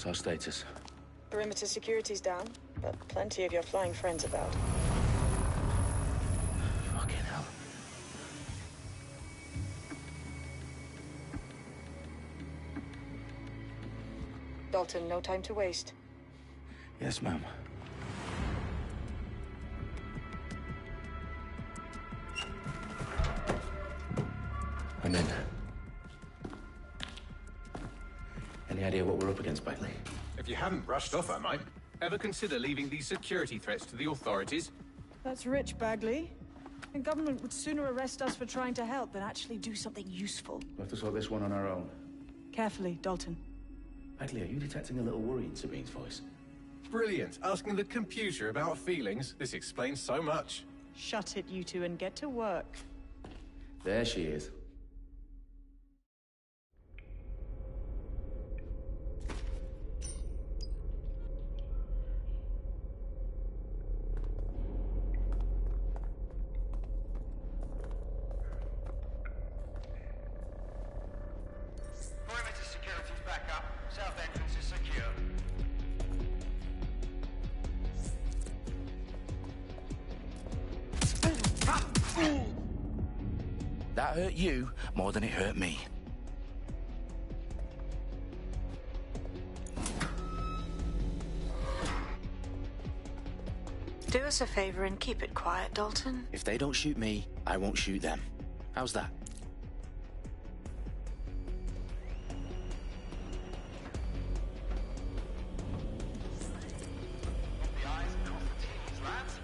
What's our status? Perimeter security's down, but plenty of your flying friends about. Fucking hell. Dalton, no time to waste. Yes, ma'am. I'm in. Any idea what we're up against, Bagley? If you hadn't brushed off, I might. Ever consider leaving these security threats to the authorities? That's rich, Bagley. The government would sooner arrest us for trying to help than actually do something useful. We'll have to sort this one on our own. Carefully, Dalton. Bagley, are you detecting a little worry in Sabine's voice? Brilliant. Asking the computer about feelings. This explains so much. Shut it, you two, and get to work. There she is. Perimeter security's back up. South entrance is secure. That hurt you more than it hurt me. Do us a favor and keep it quiet, Dalton. If they don't shoot me, I won't shoot them. How's that? The eyes across the T's, lads.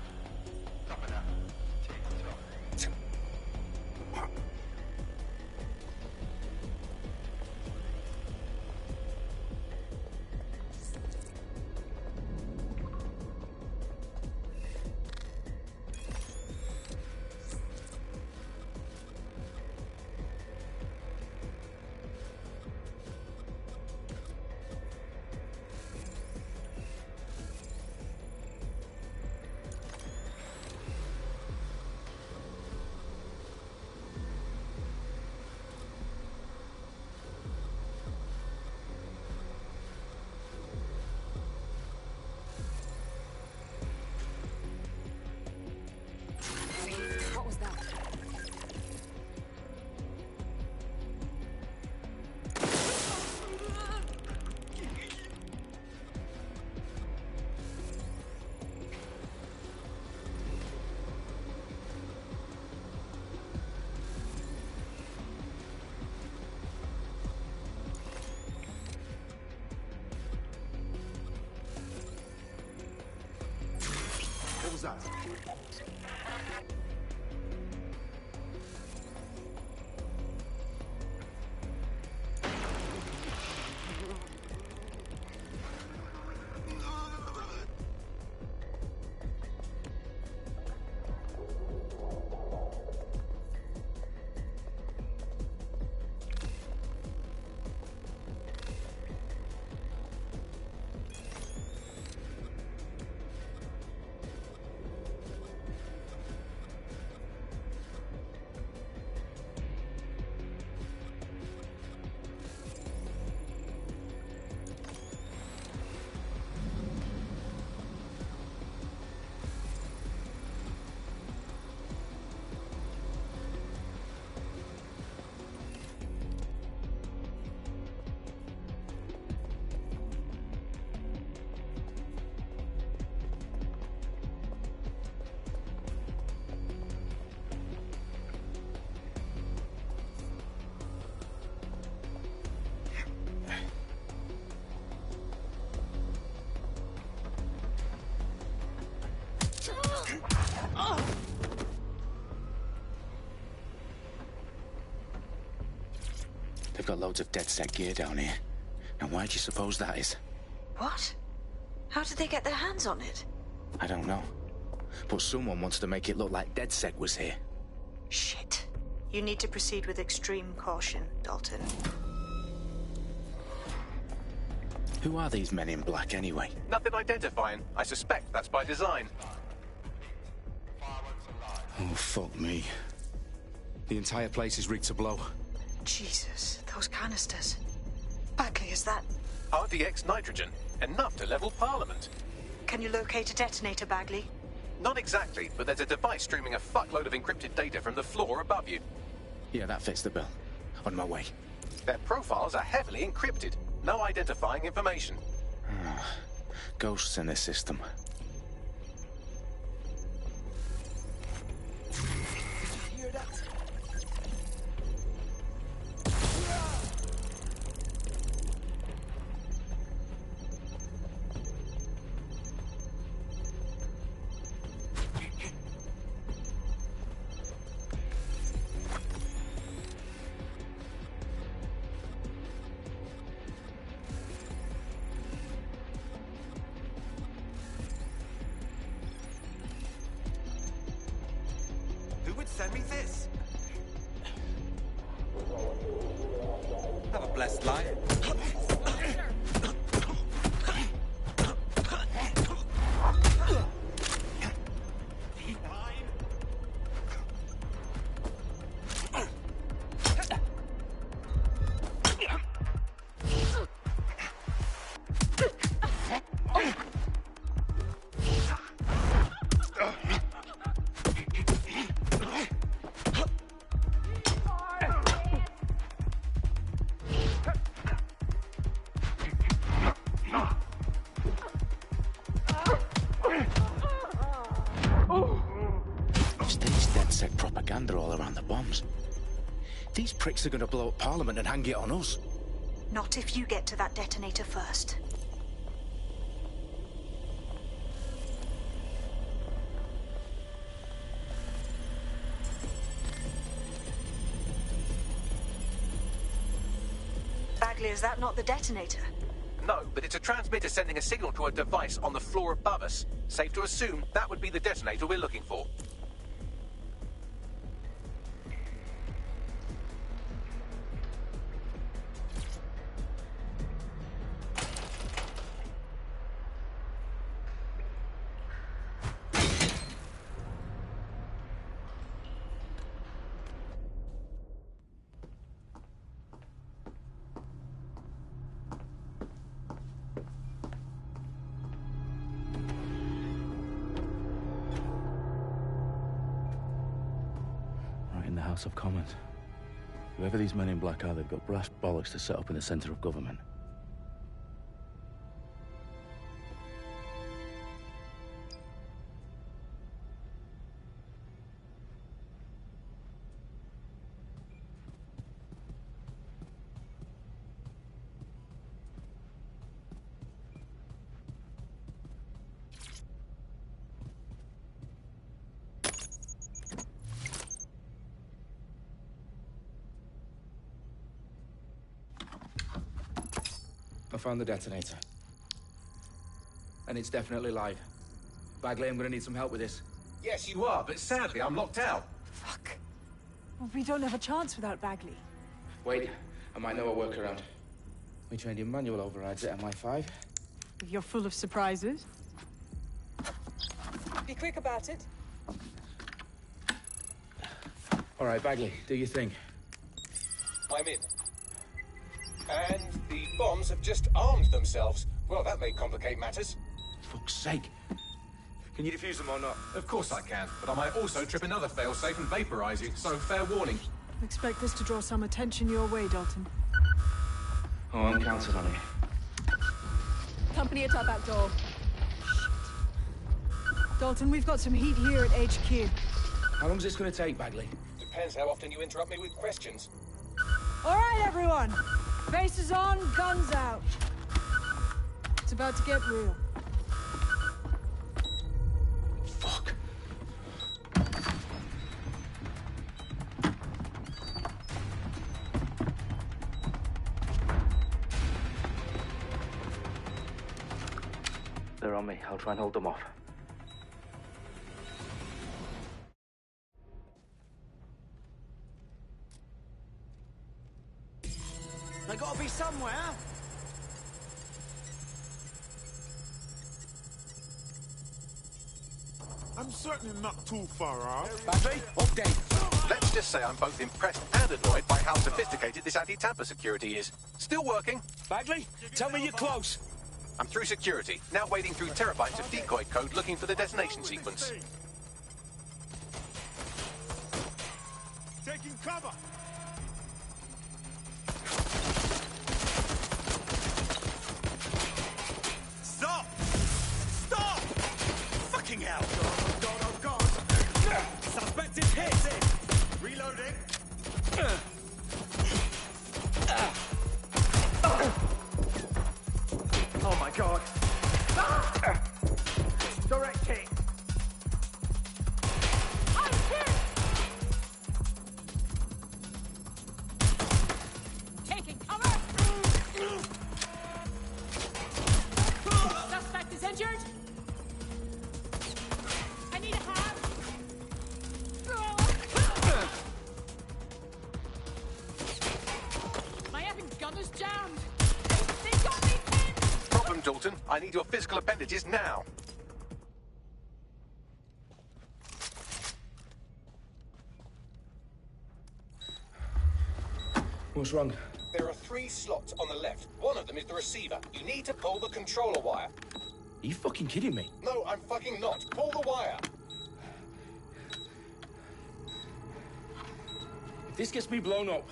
Top of that. Tick-tock. What was that? What was that? They've got loads of dead-set gear down here. Now, why do you suppose that is? What? How did they get their hands on it? I don't know. But someone wants to make it look like DedSec was here. Shit. You need to proceed with extreme caution, Dalton. Who are these men in black, anyway? Nothing identifying. I suspect that's by design. Oh, fuck me. The entire place is rigged to blow. Jesus, those canisters. Bagley, is that... RDX nitrogen, enough to level Parliament. Can you locate a detonator, Bagley? Not exactly, but there's a device streaming a fuckload of encrypted data from the floor above you. Yeah, that fits the bill. On my way. Their profiles are heavily encrypted. No identifying information. Ghosts in this system. Hear that? Who would send me this? Have a blessed life. Propaganda all around the bombs. These pricks are going to blow up Parliament and hang it on us. Not if you get to that detonator first. Bagley, is that not the detonator? No, but it's a transmitter sending a signal to a device on the floor above us. Safe to assume that would be the detonator we're looking for. The House of Commons. Whoever these men in black are, they've got brass bollocks to set up in the centre of government. I found the detonator. And it's definitely live. Bagley, I'm gonna need some help with this. Yes, you are, but sadly I'm locked out. Fuck. Well, we don't have a chance without Bagley. Wait, I might know a workaround. We trained in manual overrides at MI5. You're full of surprises. Be quick about it. All right, Bagley, do your thing. I'm in. And the bombs have just armed themselves. Well, that may complicate matters. Fuck's sake. Can you defuse them or not? Of course I can, but I might also trip another failsafe and vaporize you, so fair warning. Expect this to draw some attention your way, Dalton. Oh, I'm counting on it. Company at our back door. Dalton, we've got some heat here at HQ. How long is this gonna take, Bagley? Depends how often you interrupt me with questions. All right, everyone. Faces on, guns out. It's about to get real. Fuck. They're on me. I'll try and hold them off. They gotta be somewhere. I'm certainly not too far off. Bagley, update. Let's just say I'm both impressed and annoyed by how sophisticated this anti-tamper security is. Still working. Bagley, tell me you're close. I'm through security, now wading through terabytes of decoy code looking for the detonation sequence. Taking cover! Stop! Stop! Fucking hell! Oh God! Suspect is hit! Reloading! Oh my God! Direct hit! I'm hit! Taking cover! Suspect is injured! I need a hand! My effing gun is jammed! They got me pinned! Problem, Dalton. I need your physical appendages now. What's wrong? There are 3 slots on the left. One of them is the receiver. You need to pull the controller wire. Are you fucking kidding me? No, I'm fucking not. Pull the wire. If this gets me blown up...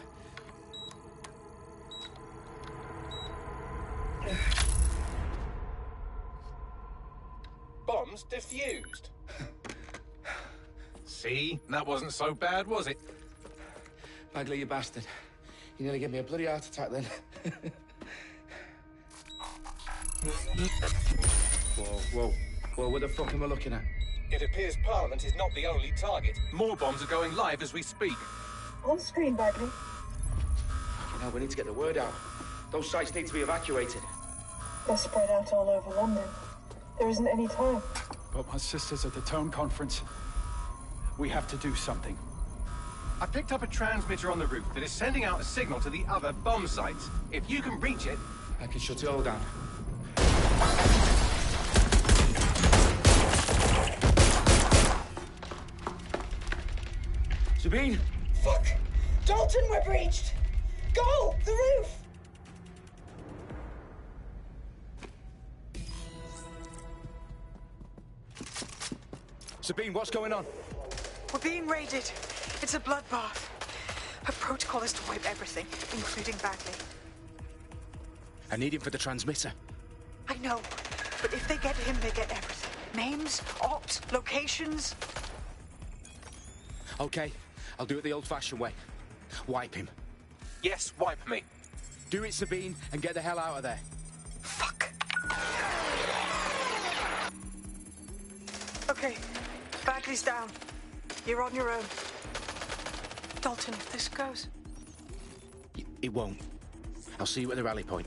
Bombs defused. See? That wasn't so bad, was it? Bagley, you bastard. You nearly gave me a bloody heart attack then. Whoa, what the fuck am I looking at? It appears Parliament is not the only target. More bombs are going live as we speak. On screen, Bagley. You know, we need to get the word out. Those sites need to be evacuated. They're spread out all over London. There isn't any time. But my sister's at the Tone Conference. We have to do something. I picked up a transmitter on the roof that is sending out a signal to the other bomb sites. If you can reach it... I can shut it all down. Sabine! Fuck! Dalton, we're breached! Go! The roof! Sabine, what's going on? We're being raided. It's a bloodbath. Her protocol is to wipe everything, including Bagley. I need him for the transmitter. I know, but if they get him, they get everything. Names, ops, locations. Okay, I'll do it the old-fashioned way. Wipe him. Yes, wipe me. Do it, Sabine, and get the hell out of there. Fuck. Okay, Bagley's down. You're on your own. Dalton, if this goes... It won't. I'll see you at the rally point.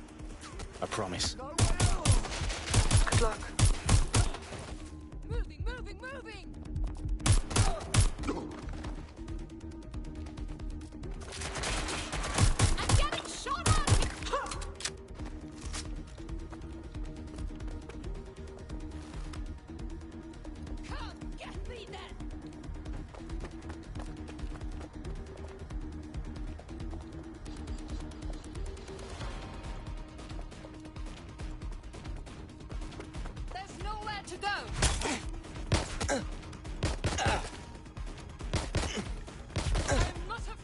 I promise. Good luck. Moving! I'm getting shot at! Come, get me then! There's nowhere to go! I must have...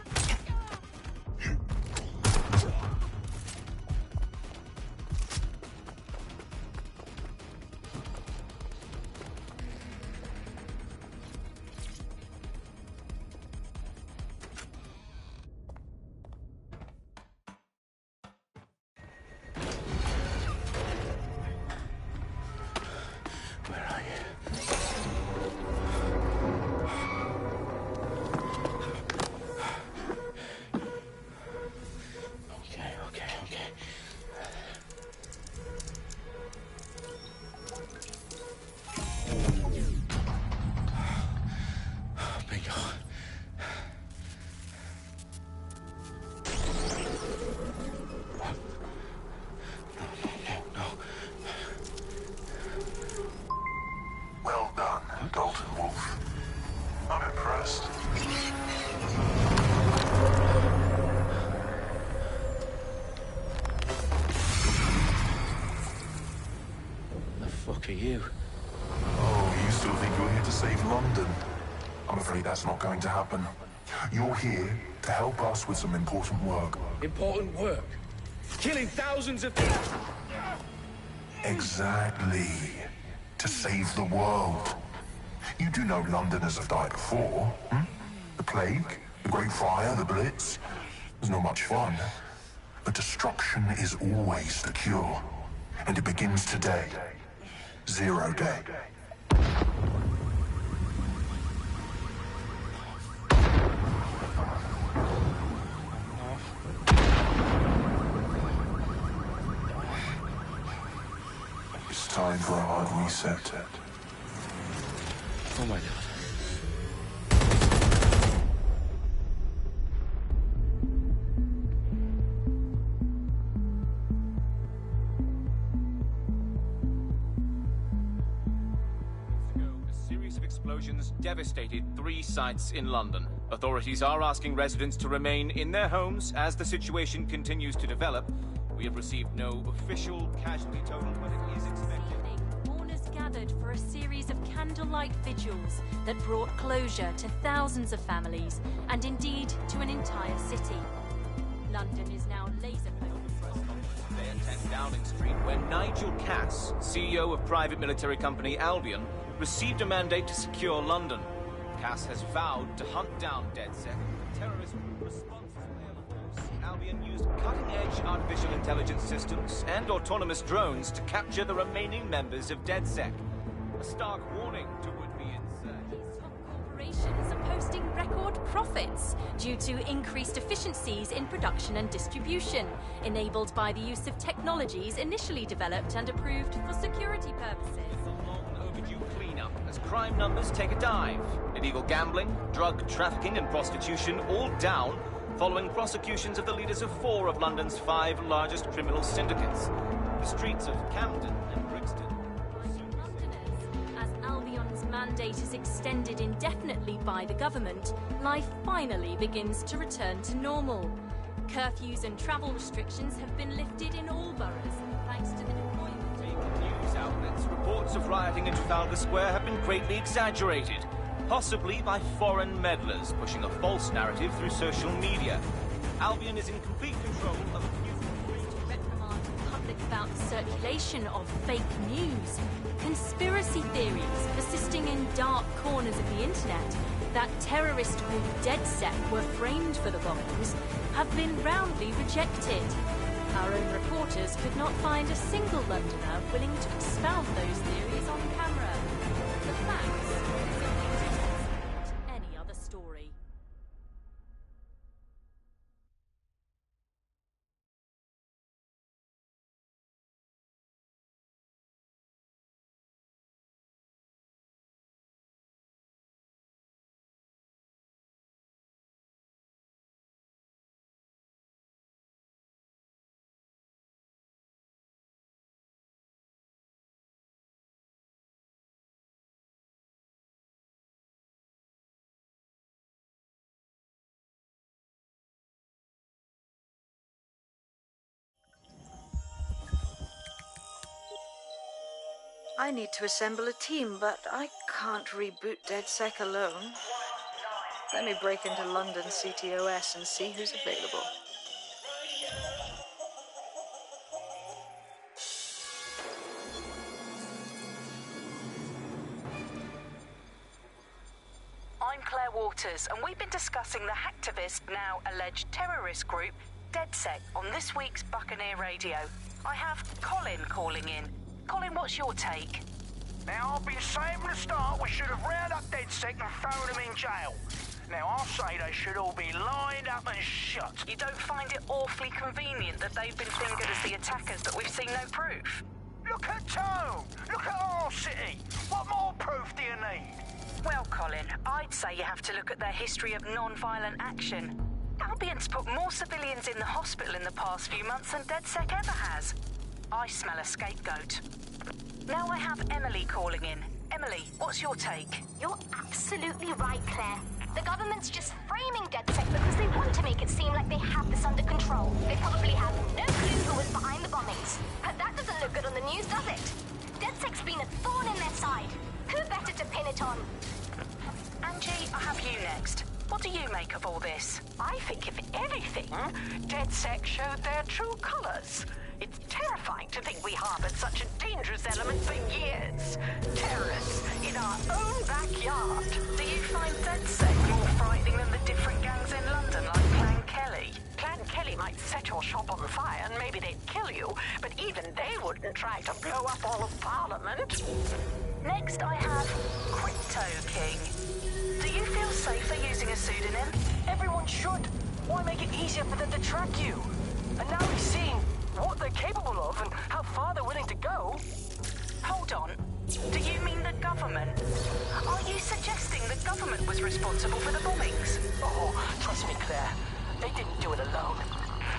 Where are you? afraid that's not going to happen. You're here to help us with some important work. Important work? Killing thousands of people? Exactly. To save the world. You do know Londoners have died before, hmm? The plague, the Great Fire, the Blitz. It was not much fun. But destruction is always the cure. And it begins today. 0 day. It's time for a hard reset. Oh my God. Explosions devastated 3 sites in London. Authorities are asking residents to remain in their homes as the situation continues to develop. We have received no official casualty total, but it is expected. Mourners gathered for a series of candlelight vigils that brought closure to thousands of families and indeed to an entire city. London is now laser-focused. They at 10 Downing Street, where Nigel Cass, CEO of private military company Albion, received a mandate to secure London. Cass has vowed to hunt down DedSec, a terrorist response force. Albion used cutting-edge artificial intelligence systems and autonomous drones to capture the remaining members of DedSec. A stark warning to would-be insurgents. These top corporations are posting record profits due to increased efficiencies in production and distribution, enabled by the use of technologies initially developed and approved for security purposes. As crime numbers take a dive. Illegal gambling, drug trafficking and prostitution all down following prosecutions of the leaders of 4 of London's 5 largest criminal syndicates. The streets of Camden and Brixton. Londoners, as Albion's mandate is extended indefinitely by the government, life finally begins to return to normal. Curfews and travel restrictions have been lifted in all boroughs, thanks to the deployment of news outlets. Reports of rioting in Trafalgar Square have been greatly exaggerated, possibly by foreign meddlers pushing a false narrative through social media. Albion is in complete control of a few to reprimand the public about the circulation of fake news, conspiracy theories persisting in dark corners of the internet that terrorist group DedSec were framed for the bombings have been roundly rejected. Our own reporters could not find a single Londoner willing to expound those theories on camera. The facts simply don't support any other story. I need to assemble a team, but I can't reboot DedSec alone. Let me break into London CTOS and see who's available. I'm Claire Waters, and we've been discussing the hacktivist, now alleged terrorist group, DedSec, on this week's Buccaneer Radio. I have Colin calling in. Colin, what's your take? Now, I've been saying from the start we should have rounded up DedSec and thrown them in jail. Now, I'll say they should all be lined up and shot. You don't find it awfully convenient that they've been fingered as the attackers, but we've seen no proof? Look at Tone! Look at our city! What more proof do you need? Well, Colin, I'd say you have to look at their history of non-violent action. Albion's put more civilians in the hospital in the past few months than DedSec ever has. I smell a scapegoat. Now I have Emily calling in. Emily, what's your take? You're absolutely right, Claire. The government's just framing DedSec because they want to make it seem like they have this under control. They probably have no clue who was behind the bombings. But that doesn't look good on the news, does it? DedSec's been a thorn in their side. Who better to pin it on? Angie, I have you next. What do you make of all this? I think, if anything, DedSec showed their true colors. It's terrifying to think we harbored such a dangerous element for years. Terrorists in our own backyard. Do you find DedSec more frightening than the different gangs in London, like Clan Kelly? Clan Kelly might set your shop on fire and maybe they'd kill you, but even they wouldn't try to blow up all of Parliament. Next, I have Crypto King. Do you feel safer using a pseudonym? Everyone should. Why make it easier for them to track you? And now we've seen what they're capable of and how far they're willing to go. Hold on. Do you mean the government? Are you suggesting the government was responsible for the bombings? Oh, trust me, Claire. They didn't do it alone.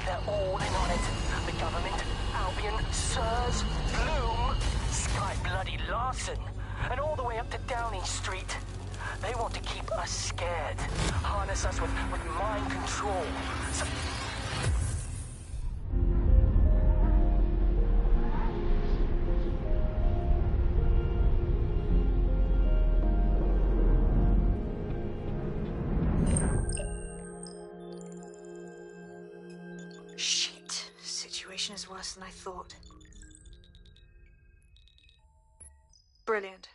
They're all in on it. The government, Albion, Sirs, Bloom, Sky Bloody Larson, and all the way up to Downing Street. They want to keep us scared. Harness us with mind control. So Shit. Situation is worse than I thought. Brilliant.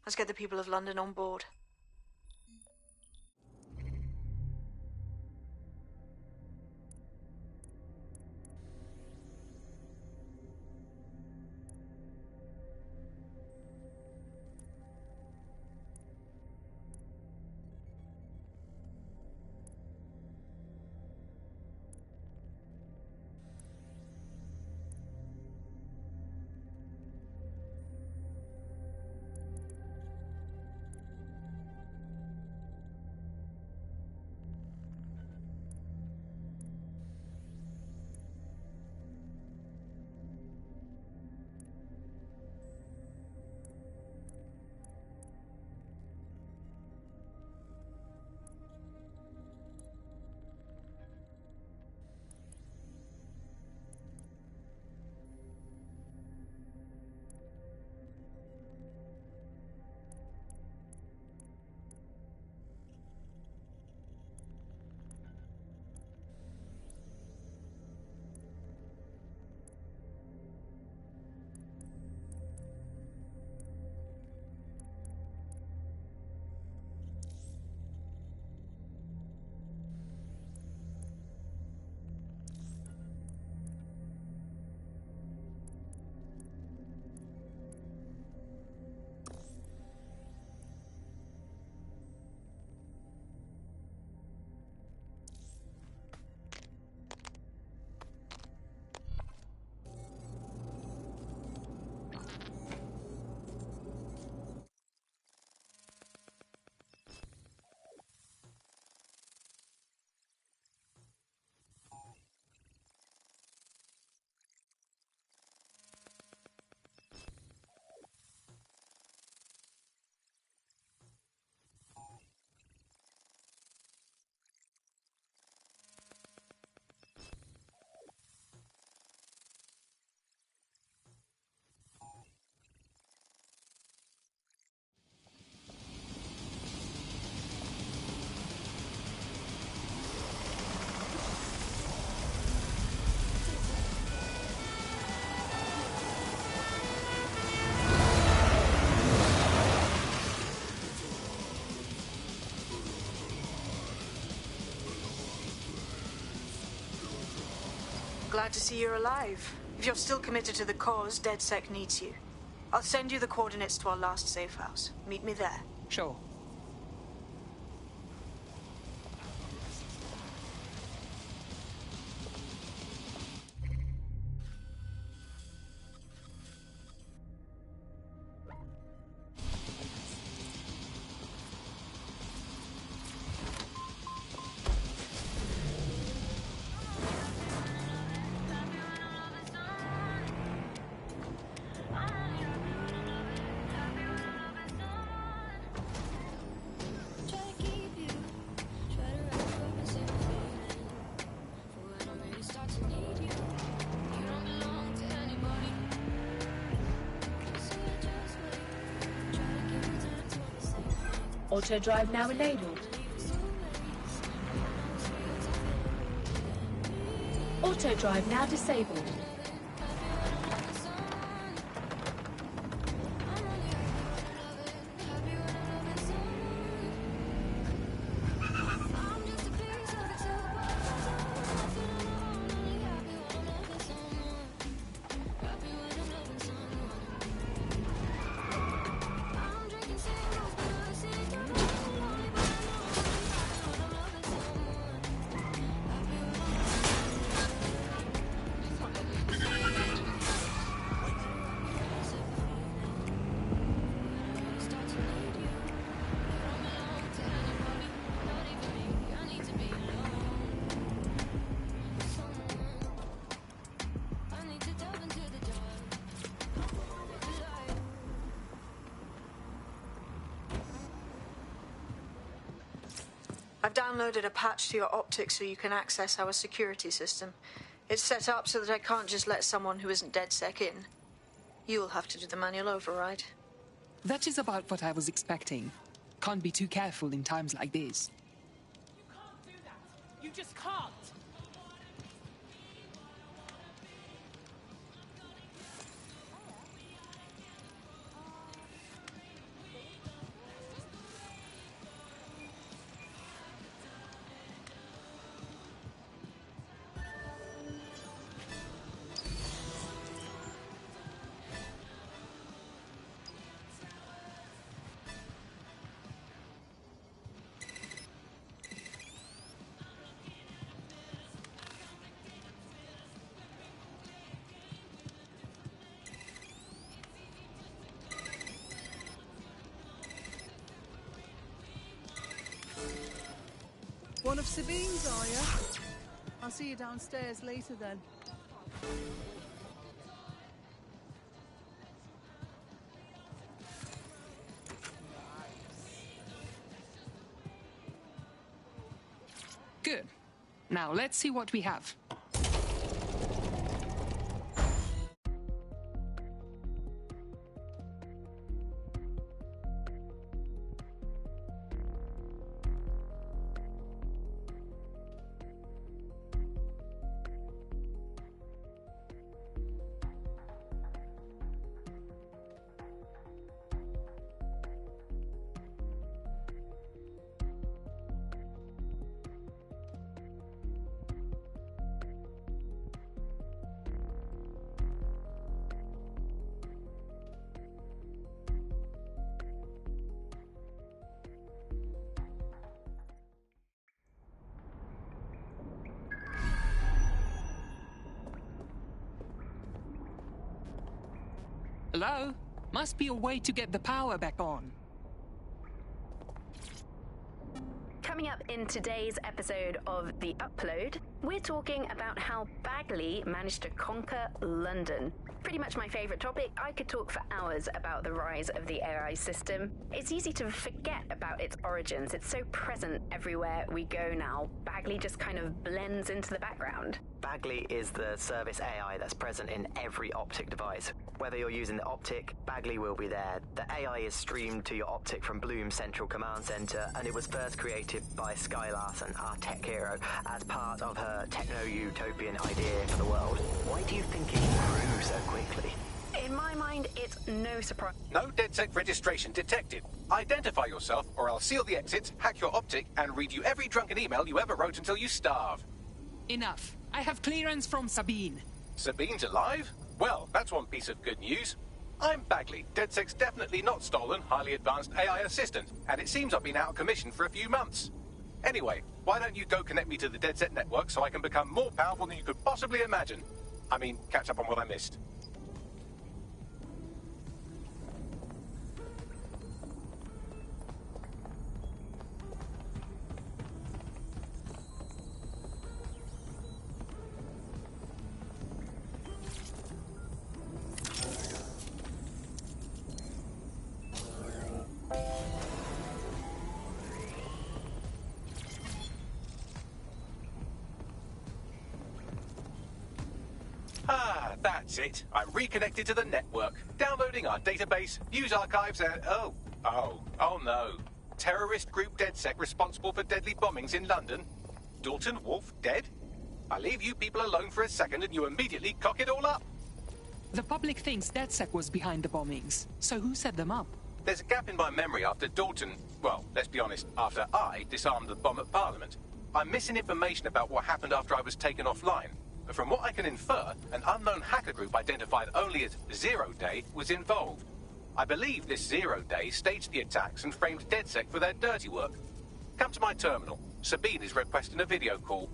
Let's get the people of London on board. Glad to see you're alive. If you're still committed to the cause, DedSec needs you. I'll send you the coordinates to our last safe house. Meet me there. Sure. Auto drive now enabled. Auto drive now disabled. I've downloaded a patch to your optics so you can access our security system. It's set up so that I can't just let someone who isn't DedSec in. You'll have to do the manual override. That is about what I was expecting. Can't be too careful in times like this. You can't do that. You just can't. One of Sabine's, are you? I'll see you downstairs later then. Good. Now let's see what we have. Hello? Must be a way to get the power back on. Coming up in today's episode of The Upload, we're talking about how Bagley managed to conquer London. Pretty much my favourite topic. I could talk for hours about the rise of the AI system. It's easy to forget about its origins. It's so present everywhere we go now. Bagley just kind of blends into the background. Bagley is the service AI that's present in every optic device. Whether you're using the optic, Bagley will be there. The AI is streamed to your optic from Bloom's central command center, and it was first created by Sky Larson, our tech hero, as part of her techno-utopian idea for the world. Why do you think it grew so quickly? In my mind, it's no surprise. No DedSec registration detected. Identify yourself, or I'll seal the exits, hack your optic, and read you every drunken email you ever wrote until you starve. Enough. I have clearance from Sabine. Sabine's alive? Well, that's one piece of good news. I'm Bagley, DedSec's definitely not stolen, highly advanced AI assistant, and it seems I've been out of commission for a few months. Anyway, why don't you go connect me to the DedSec network so I can become more powerful than you could possibly imagine? I mean, catch up on what I missed. Ah, that's it. I'm reconnected to the network, downloading our database, news archives, and oh no. terrorist group DedSec responsible for deadly bombings in London? Dalton Wolf dead? I leave you people alone for a second and you immediately cock it all up. The public thinks DedSec was behind the bombings, so who set them up? There's a gap in my memory after Dalton, well, let's be honest, after I disarmed the bomb at Parliament. I'm missing information about what happened after I was taken offline. But from what I can infer, an unknown hacker group identified only as Zero Day was involved. I believe this Zero Day staged the attacks and framed DedSec for their dirty work. Come to my terminal. Sabine is requesting a video call.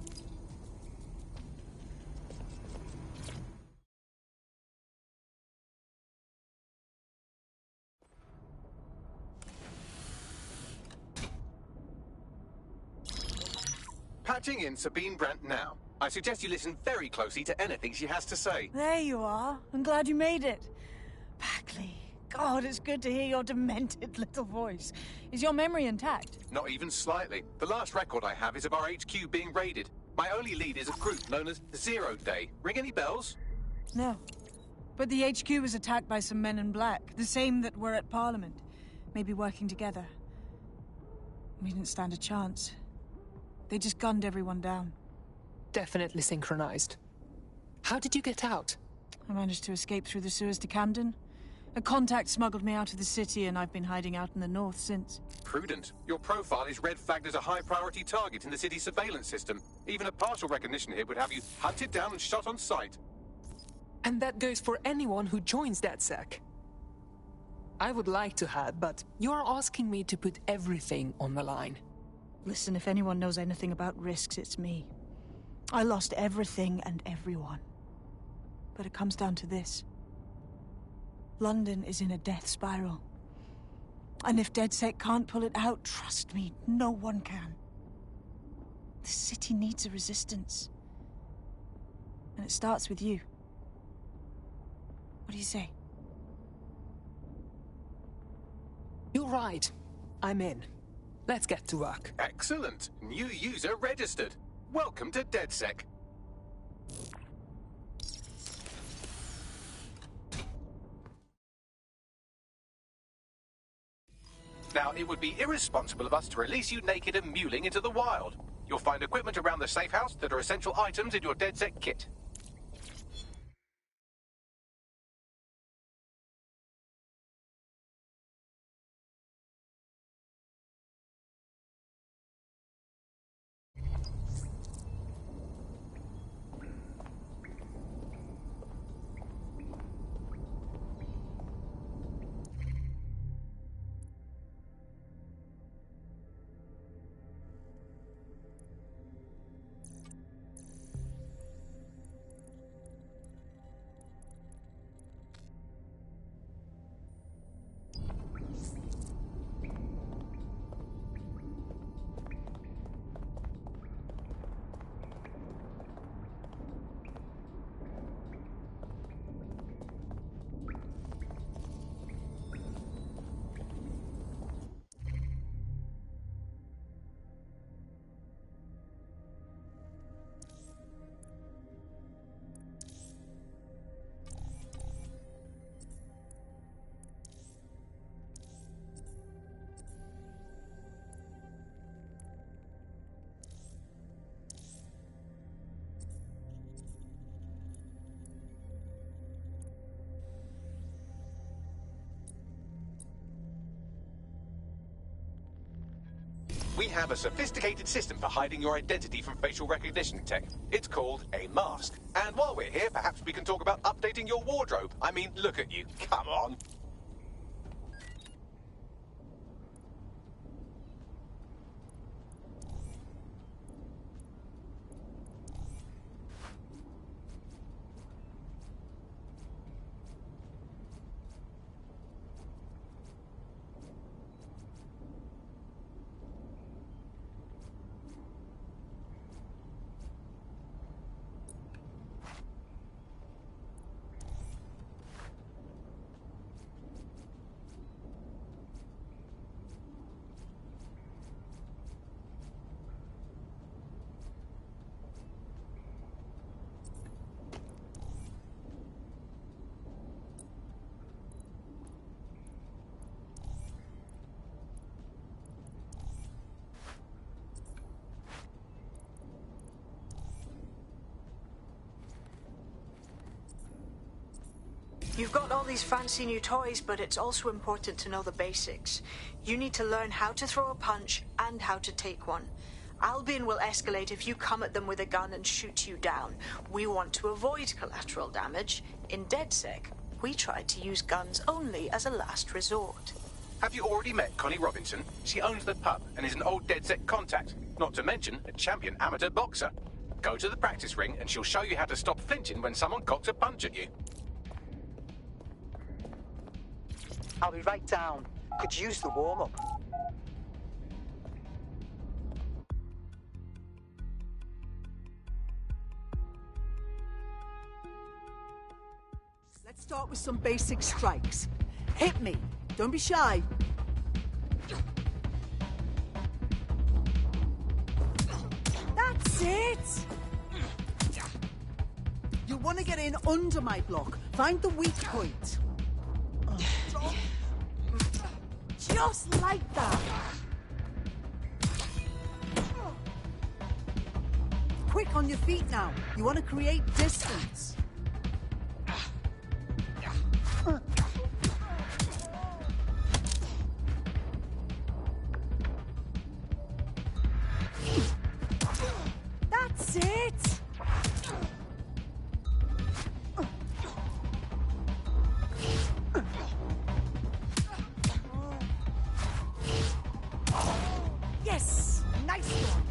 Patching in Sabine Brandt now. I suggest you listen very closely to anything she has to say. There you are. I'm glad you made it. Bagley. God, it's good to hear your demented little voice. Is your memory intact? Not even slightly. The last record I have is of our HQ being raided. My only lead is a group known as Zero Day. Ring any bells? No. But the HQ was attacked by some men in black, the same that were at Parliament. Maybe working together. We didn't stand a chance. They just gunned everyone down. Definitely synchronized. How did you get out? I managed to escape through the sewers to Camden. A contact smuggled me out of the city, and I've been hiding out in the north since. Prudent. Your profile is red flagged as a high-priority target in the city's surveillance system. Even a partial recognition here would have you hunted down and shot on sight. And that goes for anyone who joins DedSec. I would like to have, but you're asking me to put everything on the line. Listen, if anyone knows anything about risks, it's me. I lost everything and everyone. But it comes down to this. London is in a death spiral. And if DedSec can't pull it out, trust me, no one can. The city needs a resistance. And it starts with you. What do you say? You're right. I'm in. Let's get to work. Excellent. New user registered. Welcome to DedSec. Now, it would be irresponsible of us to release you naked and mewling into the wild. You'll find equipment around the safe house that are essential items in your DedSec kit. We have a sophisticated system for hiding your identity from facial recognition tech. It's called a mask. And while we're here, perhaps we can talk about updating your wardrobe. I mean, look at you. Come on. You've got all these fancy new toys, but it's also important to know the basics. You need to learn how to throw a punch and how to take one. Albion will escalate if you come at them with a gun and shoot you down. We want to avoid collateral damage. In DedSec, we tried to use guns only as a last resort. Have you already met Connie Robinson? She owns the pub and is an old DedSec contact, not to mention a champion amateur boxer. Go to the practice ring and she'll show you how to stop flinching when someone cocks a punch at you. I'll be right down. Could use the warm-up. Let's start with some basic strikes. Hit me. Don't be shy. That's it! You'll want to get in under my block. Find the weak point. Just like that. Quick on your feet now. You want to create distance. That's it! Yes! Nice one!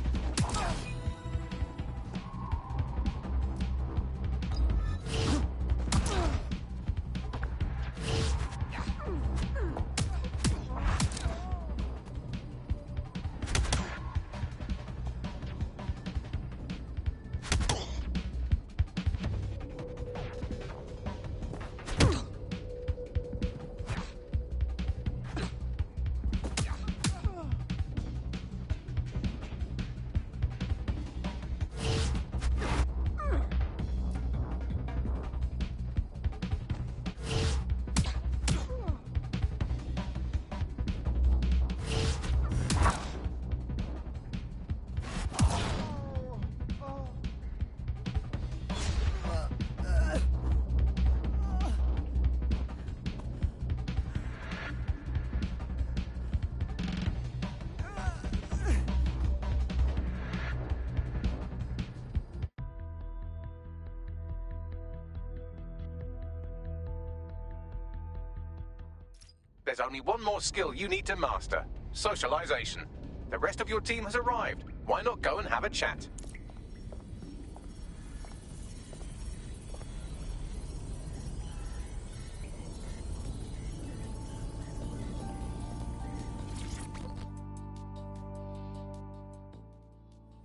There's only one more skill you need to master. Socialization. The rest of your team has arrived. Why not go and have a chat?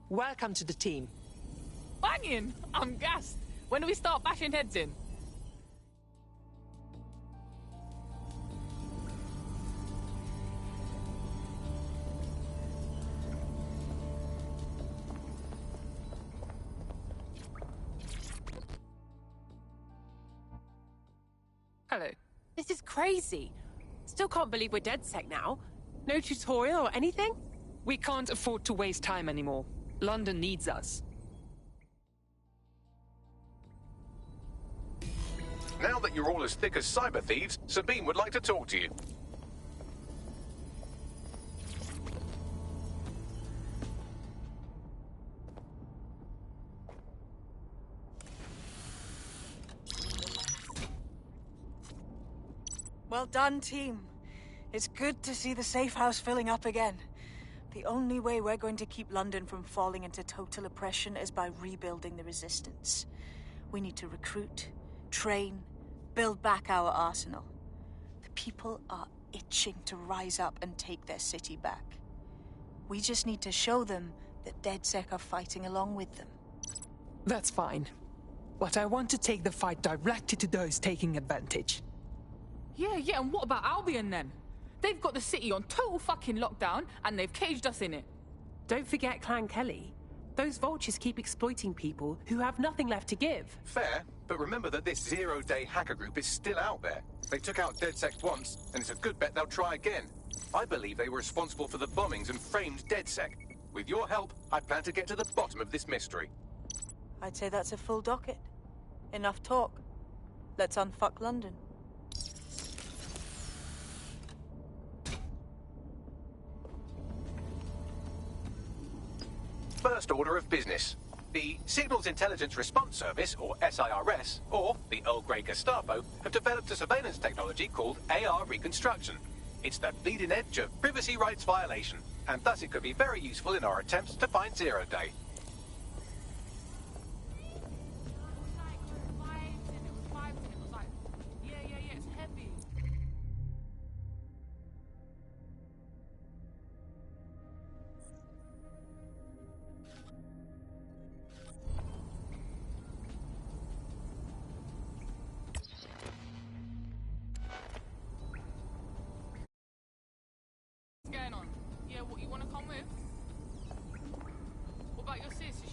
Welcome to the team. Banging! I'm gassed. When do we start bashing heads in? Hello. This is crazy. Still can't believe we're DedSec now. No tutorial or anything? We can't afford to waste time anymore. London needs us. Now that you're all as thick as cyber thieves, Sabine would like to talk to you. Well done, team. It's good to see the safe house filling up again. The only way we're going to keep London from falling into total oppression is by rebuilding the resistance. We need to recruit, train, build back our arsenal. The people are itching to rise up and take their city back. We just need to show them that DedSec are fighting along with them. That's fine. But I want to take the fight directly to those taking advantage. Yeah, and what about Albion then? They've got the city on total fucking lockdown, and they've caged us in it. Don't forget Clan Kelly. Those vultures keep exploiting people who have nothing left to give. Fair, but remember that this zero-day hacker group is still out there. They took out DedSec once, and it's a good bet they'll try again. I believe they were responsible for the bombings and framed DedSec. With your help, I plan to get to the bottom of this mystery. I'd say that's a full docket. Enough talk. Let's unfuck London. first order of business. The Signals Intelligence Response Service, or SIRS, or the Earl Grey Gestapo, have developed a surveillance technology called AR Reconstruction. It's the bleeding edge of privacy rights violation, and thus it could be very useful in our attempts to find Zero Day. What's going on? Yeah, what, you want to come with? What about your sis? Is